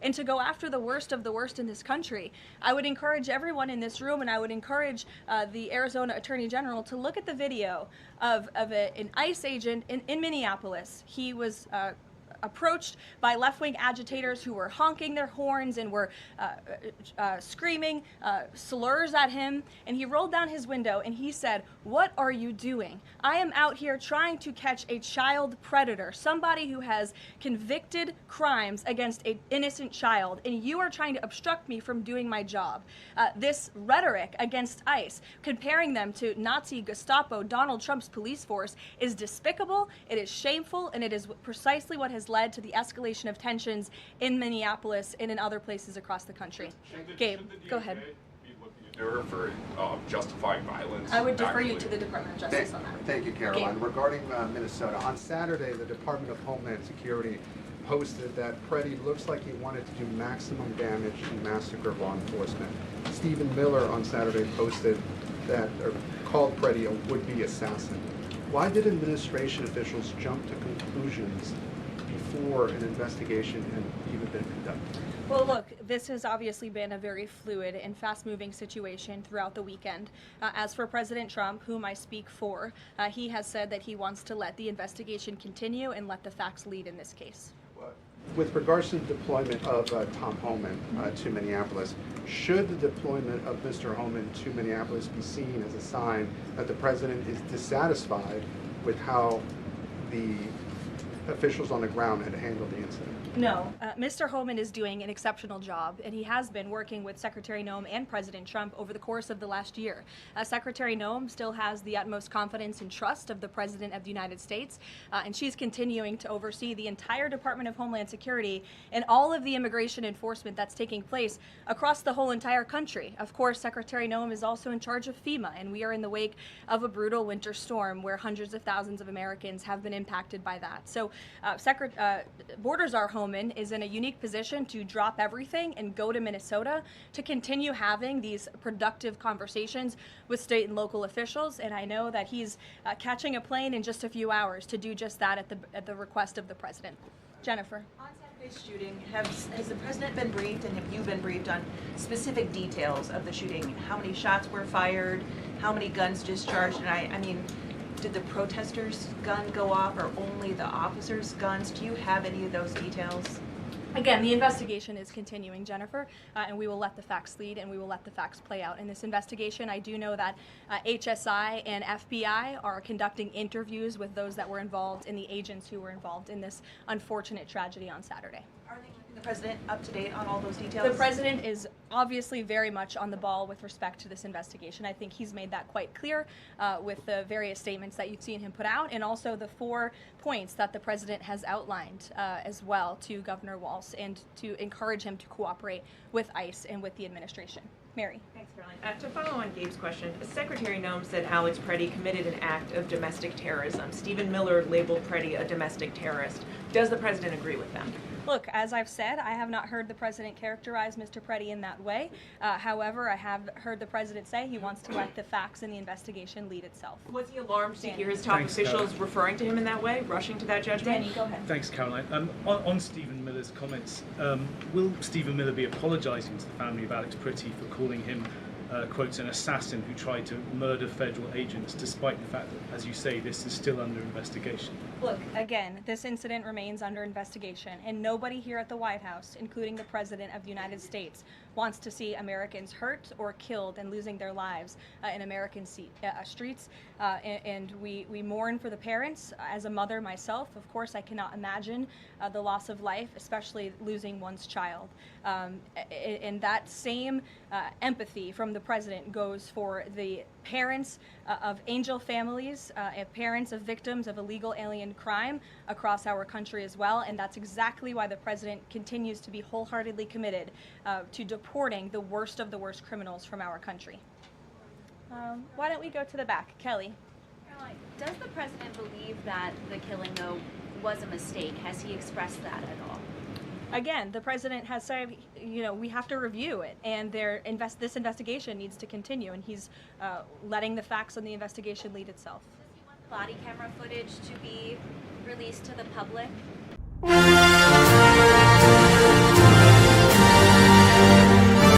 and to go after the worst of the worst in this country. I would encourage everyone in this room, and I would encourage the Arizona Attorney General to look at the video of an ICE agent in Minneapolis. He was approached by left-wing agitators who were honking their horns and were screaming slurs at him, and he rolled down his window and he said, "What are you doing? I am out here trying to catch a child predator, somebody who has convicted crimes against an innocent child, and you are trying to obstruct me from doing my job." This rhetoric against ICE, comparing them to Nazi Gestapo, Donald Trump's police force, is despicable, it is shameful, and it is precisely what has led to the escalation of tensions in Minneapolis and in other places across the country. Gabe, go ahead. Be looking to do her for justifying violence. I would defer you to the Department of Justice on that. Thank you, Caroline. Regarding Minnesota, on Saturday, the Department of Homeland Security posted that Preddy looks like he wanted to do maximum damage and massacre law enforcement. Stephen Miller on Saturday posted that, or called Preddy a would-be assassin. Why did administration officials jump to conclusions before an investigation had even been conducted? Well, look, this has obviously been a very fluid and fast-moving situation throughout the weekend. As for President Trump, whom I speak for, he has said that he wants to let the investigation continue and let the facts lead in this case. With regards to the deployment of Tom Homan to Minneapolis, should the deployment of Mr. Homan to Minneapolis be seen as a sign that the president is dissatisfied with how the officials on the ground had handled the incident? No, Mr. Homan is doing an exceptional job, and he has been working with Secretary Noem and President Trump over the course of the last year. Secretary Noem still has the utmost confidence and trust of the President of the United States, and she's continuing to oversee the entire Department of Homeland Security and all of the immigration enforcement that's taking place across the whole entire country. Of course, Secretary Noem is also in charge of FEMA, and we are in the wake of a brutal winter storm where hundreds of thousands of Americans have been impacted by that. So Borders Are Homan is in a unique position to drop everything and go to Minnesota to continue having these productive conversations with state and local officials. And I know that he's catching a plane in just a few hours to do just that at the request of the president. Jennifer. On Saturday's shooting, has the president been briefed, and have you been briefed on specific details of the shooting? How many shots were fired? How many guns discharged? And I mean, did the protesters' gun go off, or only the officers' guns? Do you have any of those details? Again, the investigation is continuing, Jennifer, and we will let the facts lead, and we will let the facts play out in this investigation. I do know that HSI and FBI are conducting interviews with those that were involved and the agents who were involved in this unfortunate tragedy on Saturday. Are they keeping the president up to date on all those details? The president is obviously very much on the ball with respect to this investigation. I think he's made that quite clear with the various statements that you've seen him put out, and also the 4 points that the president has outlined as well to Governor Walz, and to encourage him to cooperate with ICE and with the administration. Mary. Thanks, Caroline. To follow on Gabe's question, Secretary Noem said Alex Preddy committed an act of domestic terrorism. Stephen Miller labeled Preddy a domestic terrorist. Does the president agree with them? Look, as I've said, I have not heard the president characterize Mr. Preddy in that way. However, I have heard the president say he wants to let the facts in the investigation lead itself. Was he alarmed to hear his top officials referring to him in that way, rushing to that judgment? Danny, go ahead. Thanks, Caroline. On Stephen Miller's comments, will Stephen Miller be apologising to the family of Alex Preddy for calling him, quotes, an assassin who tried to murder federal agents, despite the fact that, as you say, this is still under investigation? Look, again, this incident remains under investigation, and nobody here at the White House, including the President of the United States, wants to see Americans hurt or killed and losing their lives in American streets. And we mourn for the parents. As a mother myself, of course, I cannot imagine the loss of life, especially losing one's child. And that same empathy from the President goes for the parents of angel families, parents of victims of illegal alien crime across our country as well, and that's exactly why the President continues to be wholeheartedly committed to deporting the worst of the worst criminals from our country. Why don't we go to the back? Kelly. Caroline, does the president believe that the killing, though, was a mistake? Has he expressed that at all? Again, the president has said, we have to review it, and this investigation needs to continue, and he's letting the facts on the investigation lead itself. Does he want the body camera footage to be released to the public?